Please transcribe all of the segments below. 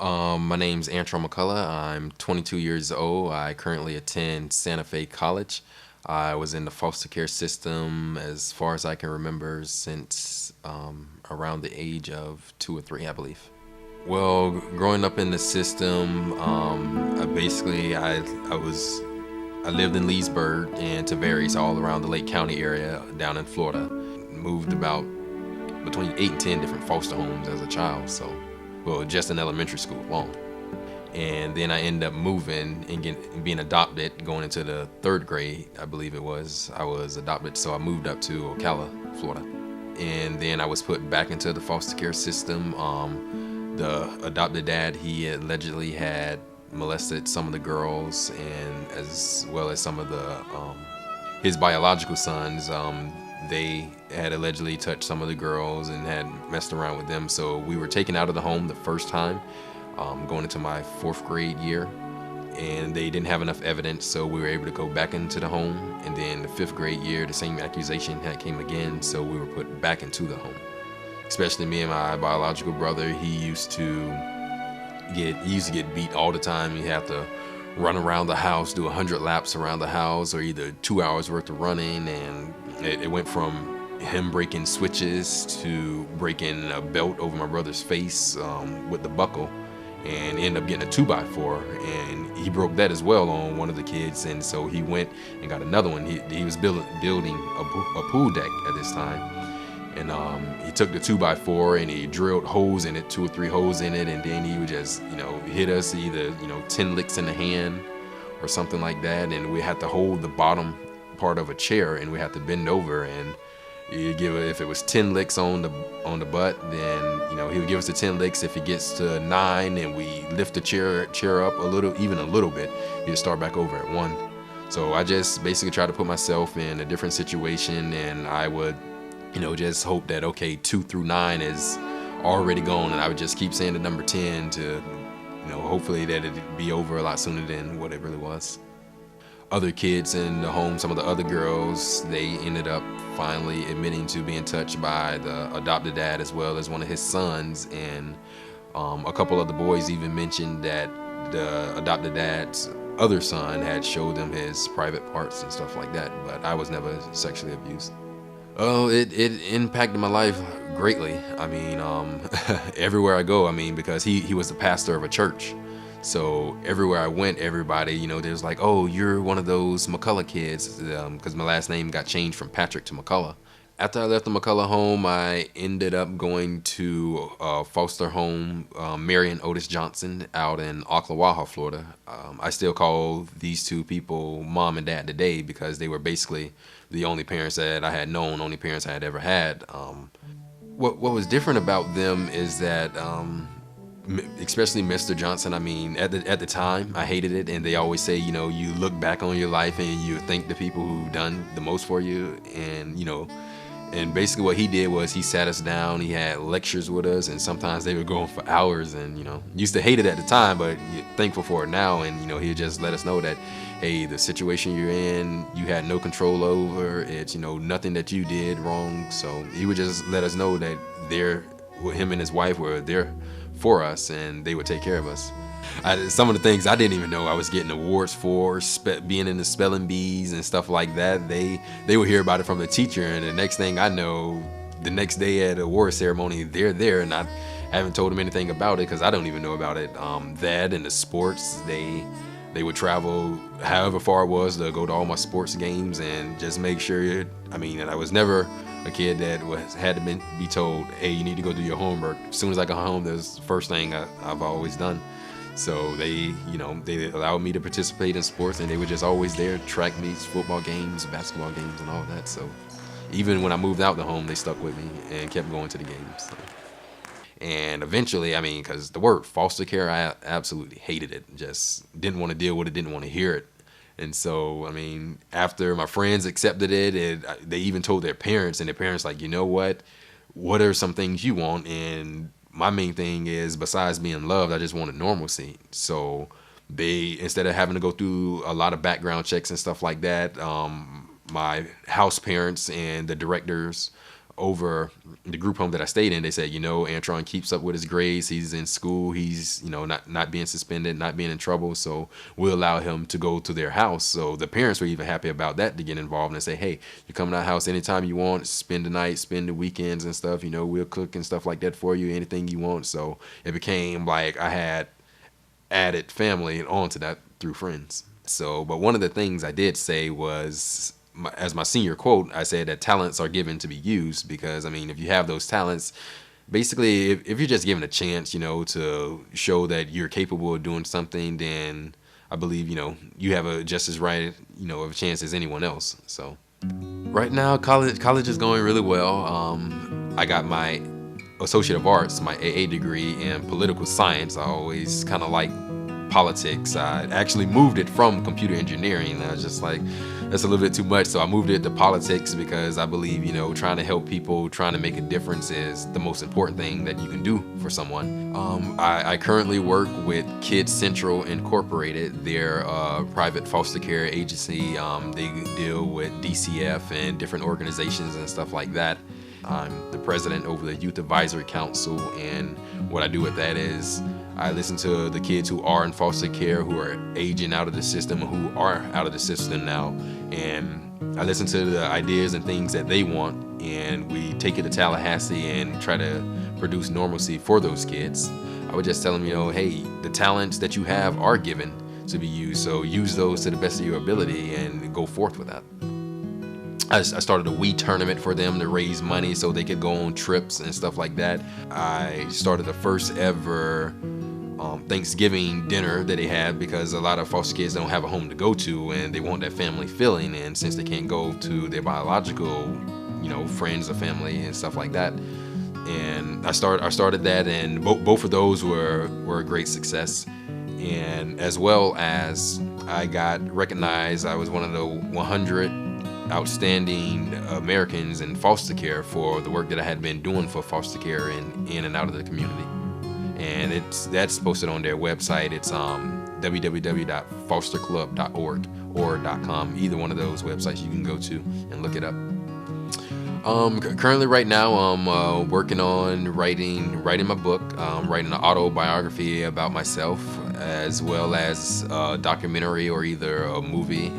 My name's Antron-McCullough. I'm 22 years old. I currently attend Santa Fe College. I was in the foster care system as far as I can remember since around the age of 2 or 3, I believe. Well, growing up in the system, I lived in Leesburg and Tavares, all around the Lake County area down in Florida. Moved about between 8 and 10 different foster homes as a child. So, well, just in elementary school alone. And then I ended up moving and being adopted, going into the 3rd grade, I believe it was. I was adopted, so I moved up to Ocala, Florida. And then I was put back into the foster care system. The adopted dad, he allegedly had molested some of the girls, and as well as some of his biological sons. They had allegedly touched some of the girls and had messed around with them. So we were taken out of the home the first time, going into my 4th grade year, and they didn't have enough evidence, so we were able to go back into the home. And then the 5th grade year, the same accusation had came again, so we were put back into the home. Especially me and my biological brother, he used to get beat all the time. He had to run around the house, do 100 laps around the house, or either 2 hours worth of running. And it went from him breaking switches to breaking a belt over my brother's face with the buckle, and ended up getting a 2x4, and he broke that as well on one of the kids. And so he went and got another one. He was building a pool deck at this time. And he took the 2x4 and he drilled holes in it, 2 or 3 holes in it, and then he would just, hit us either, 10 licks in the hand or something like that. And we had to hold the bottom part of a chair, and we had to bend over, and he'd give it, if it was 10 licks on the butt, then he would give us the 10 licks. If it gets to 9 and we lift the chair up even a little bit, he'd start back over at 1. So I just basically tried to put myself in a different situation, and I would just hope that, okay, 2 through 9 is already gone, and I would just keep saying the number 10 to, hopefully that it'd be over a lot sooner than what it really was. Other kids in the home, some of the other girls, they ended up finally admitting to being touched by the adopted dad as well as one of his sons, and a couple of the boys even mentioned that the adopted dad's other son had showed them his private parts and stuff like that, but I was never sexually abused. Oh, it impacted my life greatly. I mean, everywhere I go, because he was the pastor of a church. So everywhere I went, everybody, they was like, oh, you're one of those McCullough kids, because my last name got changed from Patrick to McCullough. After I left the McCullough home, I ended up going to a foster home, Mary and Otis Johnson, out in Ocklawaha, Florida. I still call these two people mom and dad today because they were basically the only parents that I had known, only parents I had ever had. What was different about them is that, especially Mr. Johnson, at the time, I hated it, and they always say, you look back on your life and you thank the people who've done the most for you, and basically what he did was he sat us down, he had lectures with us, and sometimes they would go on for hours, and, used to hate it at the time, but you're thankful for it now. And, he'd just let us know that, hey, the situation you're in, you had no control over. It's, nothing that you did wrong. So he would just let us know that him and his wife were there for us, and they would take care of us. Some of the things I didn't even know I was getting awards for, being in the spelling bees and stuff like that. They would hear about it from the teacher, and the next thing I know, the next day at the award ceremony, they're there, and I haven't told them anything about it because I don't even know about it. That and the sports, they would travel however far it was to go to all my sports games and just make sure. And I was never a kid that had to be told, hey, you need to go do your homework. As soon as I got home, that's the first thing I've always done. So they allowed me to participate in sports, and they were just always there, track meets, football games, basketball games, and all that. So even when I moved out the home, they stuck with me and kept going to the games. So. And eventually, because the word foster care, I absolutely hated it. Just didn't want to deal with it, didn't want to hear it. And so, after my friends accepted it, they even told their parents, and their parents like, you know what are some things you want? And my main thing is, besides being loved, I just wanted normalcy. So they, instead of having to go through a lot of background checks and stuff like that, my house parents and the directors over the group home that I stayed in, they said, Antron keeps up with his grades. He's in school. He's, not being suspended, not being in trouble. So we'll allow him to go to their house. So the parents were even happy about that, to get involved and say, hey, you're coming to our house anytime you want, spend the night, spend the weekends and stuff. We'll cook and stuff like that for you, anything you want. So it became like I had added family onto that through friends. So, but one of the things I did say was, as my senior quote, I said that talents are given to be used, because, if you have those talents, basically, if you're just given a chance, to show that you're capable of doing something, then I believe, you have a just as right, of a chance as anyone else. So right now, college is going really well. I got my Associate of Arts, my AA degree in political science. I always kind of like politics. I actually moved it from computer engineering. I was just like, that's a little bit too much. So I moved it to politics, because I believe, trying to help people, trying to make a difference is the most important thing that you can do for someone. I currently work with Kids Central Incorporated. They're a private foster care agency. They deal with DCF and different organizations and stuff like that. I'm the president over the Youth Advisory Council, and what I do with that is I listen to the kids who are in foster care, who are aging out of the system, who are out of the system now, and I listen to the ideas and things that they want, and we take it to Tallahassee and try to produce normalcy for those kids. I would just tell them, hey, the talents that you have are given to be used, so use those to the best of your ability and go forth with that. I started a Wii tournament for them to raise money so they could go on trips and stuff like that. I started the first ever Thanksgiving dinner that they had, because a lot of foster kids don't have a home to go to, and they want that family feeling, and since they can't go to their biological, friends or family and stuff like that, and I started that, and both of those were a great success. And as well as I got recognized, I was one of the 100 outstanding Americans in foster care for the work that I had been doing for foster care in and out of the community. And that's posted on their website. It's www.fosterclub.org or .com. Either one of those websites you can go to and look it up. Currently right now I'm working on writing my book, writing an autobiography about myself, as well as a documentary or either a movie.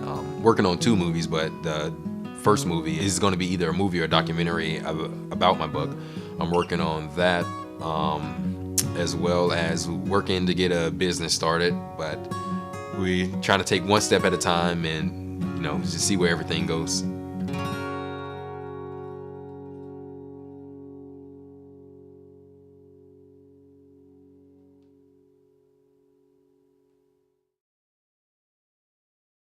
Working on 2 movies, but the first movie is going to be either a movie or a documentary about my book. I'm working on that, as well as working to get a business started, but we trying to take one step at a time and just see where everything goes.